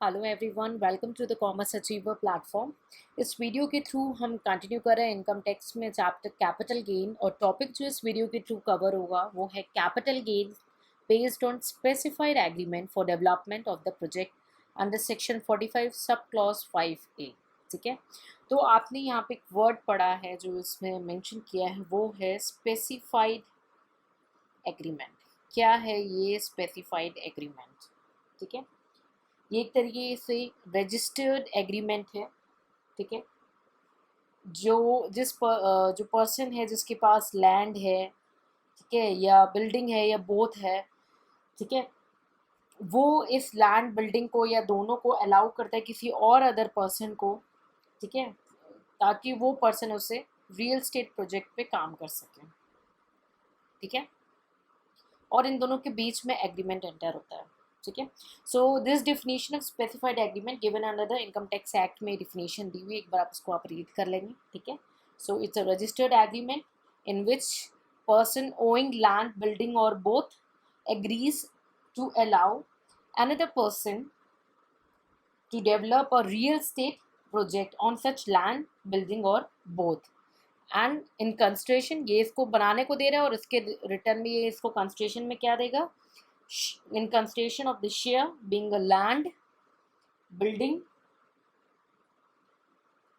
Hello everyone, welcome to the commerce achiever platform. इस video के through हम continue कर रहे हैं इनकम टैक्स में चैप्टर कैपिटल गेन, और टॉपिक जो इस वीडियो के थ्रू कवर होगा वो है capital gain based on specified agreement for development of the project under section 45 sub clause 5A। ठीक है, तो आपने यहाँ पे एक वर्ड पढ़ा है जो इसमें मेंशन किया है, वो है स्पेसिफाइड एग्रीमेंट। क्या है ये स्पेसिफाइड एग्रीमेंट? ठीक है, ये एक तरीके से रजिस्टर्ड एग्रीमेंट है। ठीक है, जो पर्सन है जिसके पास लैंड है, ठीक है, या बिल्डिंग है या बोथ है, ठीक है, वो इस लैंड बिल्डिंग को या दोनों को अलाउ करता है किसी और अदर पर्सन को, ठीक है, ताकि वो पर्सन उसे रियल स्टेट प्रोजेक्ट पे काम कर सके। ठीक है, और इन दोनों के बीच में एग्रीमेंट एंटर होता है। ठीक है, so this definition of specified agreement given under the income tax act में डिफिनेशन दी हुई, एक बार आप इसको आप रीड कर लेंगे। ठीक है, so it's a registered agreement in which person owing land, building or both agrees to allow another person to develop a real estate project on such land, building or both, and in concentration ये इसको बनाने को दे रहा है और इसके return में ये इसको कंस्ट्रेशन में क्या देगा, in construction of the share being a land, building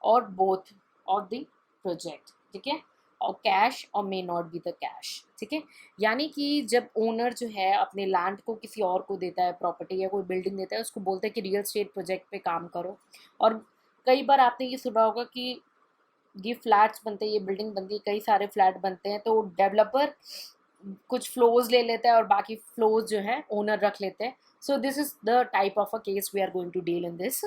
और बोथ ऑफ द प्रोजेक्ट। ठीक है, और कैश और may not be the cash. ठीक है, यानी कि जब ओनर जो है अपने लैंड को किसी और को देता है, प्रॉपर्टी या कोई बिल्डिंग देता है, उसको बोलता है कि रियल स्टेट प्रोजेक्ट पे काम करो। और कई बार आपने ये सुना होगा कि ये फ्लैट्स बनते हैं, ये बिल्डिंग बनती है, कई सारे फ्लैट बनते हैं, तो डेवलपर कुछ फ्लोज ले लेता है और बाकी फ्लोज जो है ओनर रख लेते हैं। So this is the type of a case we are going to deal in this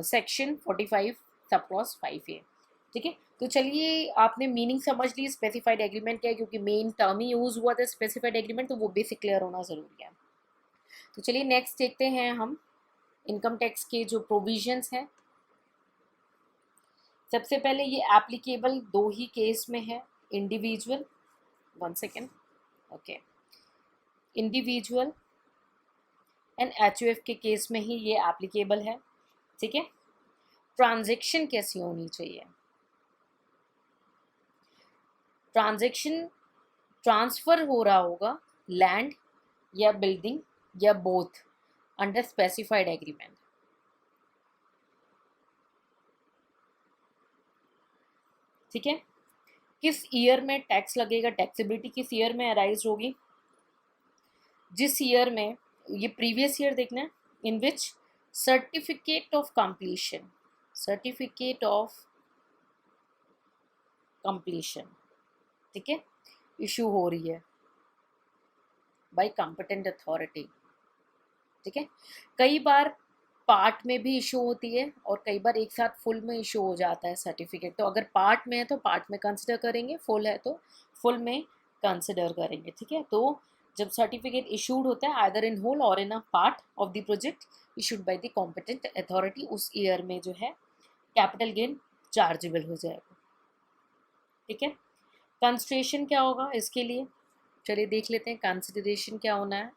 section 45 sub clause 5A। ठीक है, तो चलिए आपने मीनिंग समझ ली स्पेसिफाइड एग्रीमेंट क्या है, क्योंकि मेन टर्म ही यूज हुआ था स्पेसिफाइड एग्रीमेंट, तो वो बेसिक क्लियर होना ज़रूरी है। तो चलिए नेक्स्ट देखते हैं हम इनकम टैक्स के जो प्रोविजंस हैं। सबसे पहले ये एप्लीकेबल दो ही केस में है, individual, one second, okay, individual and HUF के केस में ही ये एप्लीकेबल है। ठीक है, ट्रांजैक्शन कैसी होनी चाहिए? ट्रांजैक्शन ट्रांसफर हो रहा होगा लैंड या बिल्डिंग या बोथ अंडर स्पेसिफाइड एग्रीमेंट। ठीक है, किस ईयर में टैक्स लगेगा, टैक्सेबिलिटी किस ईयर में अराइज होगी? जिस ईयर में, ये प्रीवियस ईयर देखना है, in which certificate of completion, certificate of completion, ठीक है, इशू हो रही है बाय कॉम्पिटेंट अथॉरिटी। ठीक है, कई बार पार्ट में भी इशू होती है और कई बार एक साथ फुल में इशू हो जाता है सर्टिफिकेट। तो अगर पार्ट में है तो पार्ट में कंसिडर करेंगे, फुल है तो फुल में कंसिडर करेंगे। ठीक है, तो जब सर्टिफिकेट इशूड होता है आइदर इन होल और in a part of the project issued by the competent authority, उस ईयर में जो है कैपिटल गेन चार्जेबल हो जाएगा। ठीक है, कंसिडरेशन क्या होगा इसके लिए, चलिए देख लेते हैं कंसिडरेशन क्या होना है।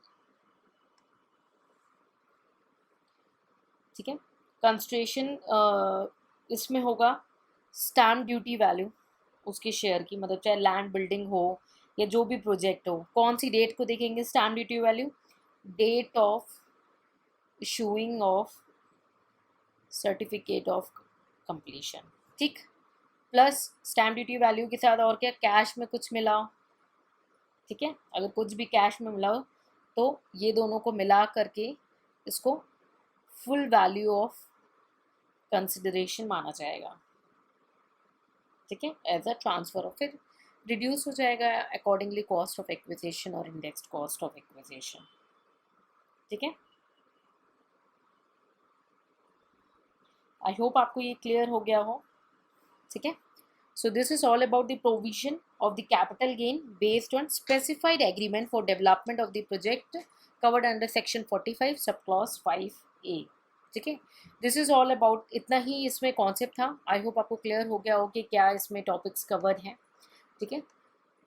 ठीक है, कंसिडरेशन इसमें होगा स्टैम्प ड्यूटी वैल्यू उसके शेयर की, मतलब चाहे लैंड बिल्डिंग हो या जो भी प्रोजेक्ट हो, कौन सी डेट को देखेंगे stamp duty value, date of issuing of certificate of completion. ठीक, प्लस स्टैम्प ड्यूटी वैल्यू के साथ और क्या, कैश में कुछ मिला हो। ठीक है, अगर कुछ भी कैश में मिला हो तो ये दोनों को मिला करके इसको फुल वैल्यू ऑफ कंसिडरेशन माना जाएगा। ठीक है, एज अ ट्रांसफर ऑफ, फिर रिड्यूस हो जाएगा अकॉर्डिंगली कॉस्ट ऑफ एक्विजिशन और इंडेक्स्ड कॉस्ट ऑफ एक्विजिशन। ठीक है, आई होप आपको ये क्लियर हो गया हो। ठीक है, so this is all about the provision of the capital gain based on specified agreement for development of the project covered under section 45 subclause 5A। ठीक है, दिस इज ऑल अबाउट, इतना ही इसमें कॉन्सेप्ट था। आई होप आपको clear हो गया हो कि क्या इसमें टॉपिक्स कवर हैं। ठीक है,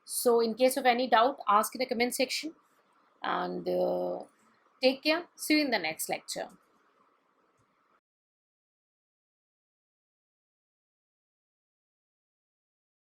so in case of any doubt ask in the comment section, and take care, see you in the next lecture.